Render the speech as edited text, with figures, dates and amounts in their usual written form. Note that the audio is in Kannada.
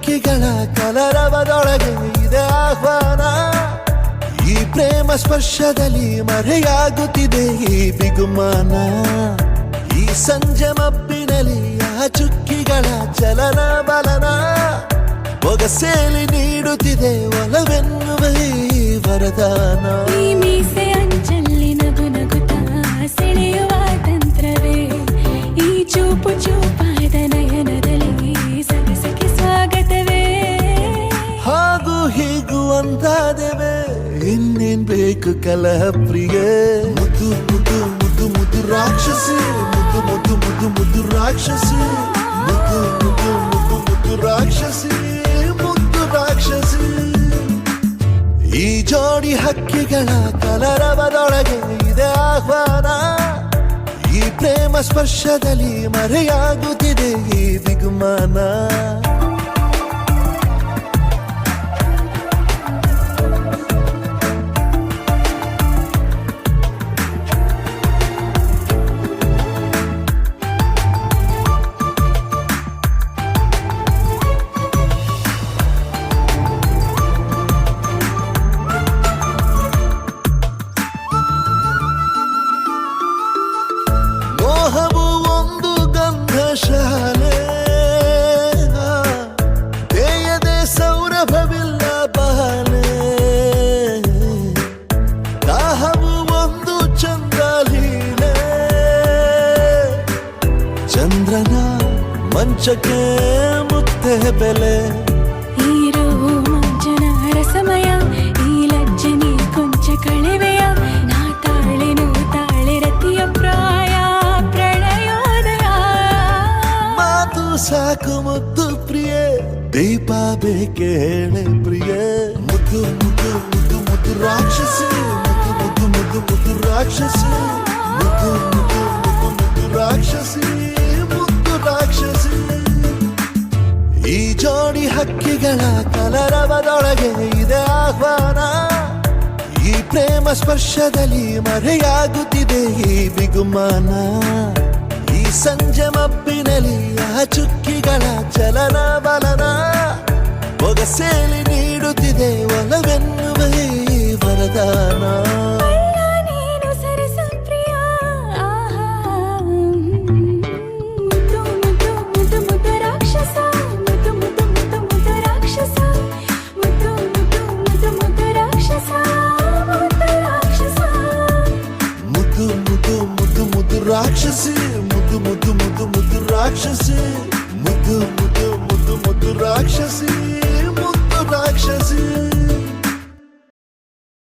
ಹಕ್ಕಿಗಳ ಕಲರವದೊಳಗೆ ಇದೆ ಆಹ್ವಾನ. ಈ ಪ್ರೇಮ ಸ್ಪರ್ಶದಲ್ಲಿ ಮರೆಯಾಗುತ್ತಿದೆ ಈ ಬಿಗುಮಾನ. ಈ ಸಂಜೆ ಮಬ್ಬಿನಲ್ಲಿ ಆ ಚುಕ್ಕಿಗಳ ಚಲನ ಬಲನ ಒಗಸೇಲಿ ನೀಡುತ್ತಿದೆ ಒಲವೆನ್ನುವ ಈ ವರದಾನ. ಈ ಮೀಸೆ ಅಂಚಲ್ಲಿ ನಗು ನಗುತ್ತಾ ಸೆಳೆಯುವ ತಂತ್ರವೇ, ಈ ಚೂಪು ಚೂಪಾದ ನಯನದಲ್ಲಿ ಸರಸಕ್ಕೆ ಸ್ವಾಗತವೇ. ಹಾಗೂ ಹೀಗೂ ಅಂತಾದೆವೆ, ಇನ್ನೇನ್ ಬೇಕು ಕಲಹ ಪ್ರಿಯೆ. ಮುದ್ದು ಮುದ್ದು ಮುದ್ದು ಮುದ್ದು ರಾಕ್ಷಸಿ, ಮುದ್ದು ಮುದ್ದು ಮುದ್ದು ಮುದ್ದು ರಾಕ್ಷಸಿ, ಮುದ್ದು ಮುದ್ದು ಮುದ್ದು ಮುದ್ದು ರಾಕ್ಷಸಿ, ಮುದ್ದು ರಾಕ್ಷಸಿ. ಈ ಜೋಡಿ ಹಕ್ಕಿಗಳ ಕಲರವದೊಳಗೆ ಇದೆ ಆಹ್ವಾನ. ಈ ಪ್ರೇಮ ಸ್ಪರ್ಶದಲ್ಲಿ ಮರೆಯಾಗುತ್ತಿದೆ ಈ ಬಿಗುಮಾನ. ಮೋಹವು ಒಂದು ಗಂಧಶಾಲೆ, ತೇಯದೆ ಸೌರಭವಿಲ್ಲ ಬಾಲೆ. ದಾಹವು ಒಂದು ಚಂದ್ರಲೀಲೆ, ಚಂದ್ರನ ಮಂಚಕ್ಕೆ ಮುತ್ತೆ ಬೆಲೆ. ಈ ರೋಮಾಂಚನ ರಸಮಯ, ಈ ಲಜ್ಜನಿ ಕೊಂಚ ಕಳೆವೆಯ. ನಾ ತಾಳೆನು ತಾಳೆ ರತಿಯ ಪ್ರಾಯ ಪ್ರಣಯೋದಯ. ಮಾತು ಸಾಕು ಮುದ್ದು ಪ್ರಿಯೆ, ದೀಪ ಬೇಕೆ ಹೇಳೆ ಪ್ರಿಯೆ. ಮುದ್ದು ಮುದ್ದು ಮುದ್ದು ಮುದ್ದು ರಾಕ್ಷಸಿ, ಮುದ್ದು ಮುದ್ದು ಮುದ್ದು ಮುದ್ದು ರಾಕ್ಷಸಿ, ಮುದ್ದು ಮುದ್ದು ಮುದ್ದು ಮುದ್ದು ರಾಕ್ಷಸಿ, ಮುದ್ದು ರಾಕ್ಷಸಿ. ಈ ಜೋಡಿ ಹಕ್ಕಿಗಳ ಕಲರವದೊಳಗೆ ಇದೆ ಆಹ್ವಾನ. ಈ ಪ್ರೇಮ ಸ್ಪರ್ಶದಲ್ಲಿ ಮರೆಯಾಗುತ್ತಿದೆ ಈ ಬಿಗುಮಾನ. ಈ ಸಂಜೆ ಮಬ್ಬಿನಲ್ಲಿ ಆ ಚುಕ್ಕಿಗಳ ಚಲನ ಬಲನ ಒಗಸೇಲಿ ನೀಡುತ್ತಿದೆ ಒಲವೆನ್ನುವ ಈ ವರದಾನ. ನೀನು ಸರಸ ಪ್ರಿಯ, ಮುದ್ದು ಮುದ್ದು ಮುದ್ದು ಮುದ್ದು ರಾಕ್ಷಸ, ಮುದ್ದು ಮುದ್ದು ಮುದ್ದು ಮುದ್ದು ರಾಕ್ಷಸ, ಮುದ್ದು ಮುದ್ದು ಮುದ್ದು ಮುದ್ದು ರಾಕ್ಷಸ, ಮುದ್ದು ರಾಕ್ಷಸ. ಮುದ್ದು ಮುದ್ದು ಮುದ್ದು ಮುದ್ದು ರಾಕ್ಷಸಿ, ಮುದ್ದು ಮುದ್ದು ಮುದ್ದು ಮುದ್ದು ರಾಕ್ಷಸಿ, ಮುದ್ದು ಮುದ್ದು ಮುದ್ದು ಮುದ್ದು ರಾಕ್ಷಸಿ.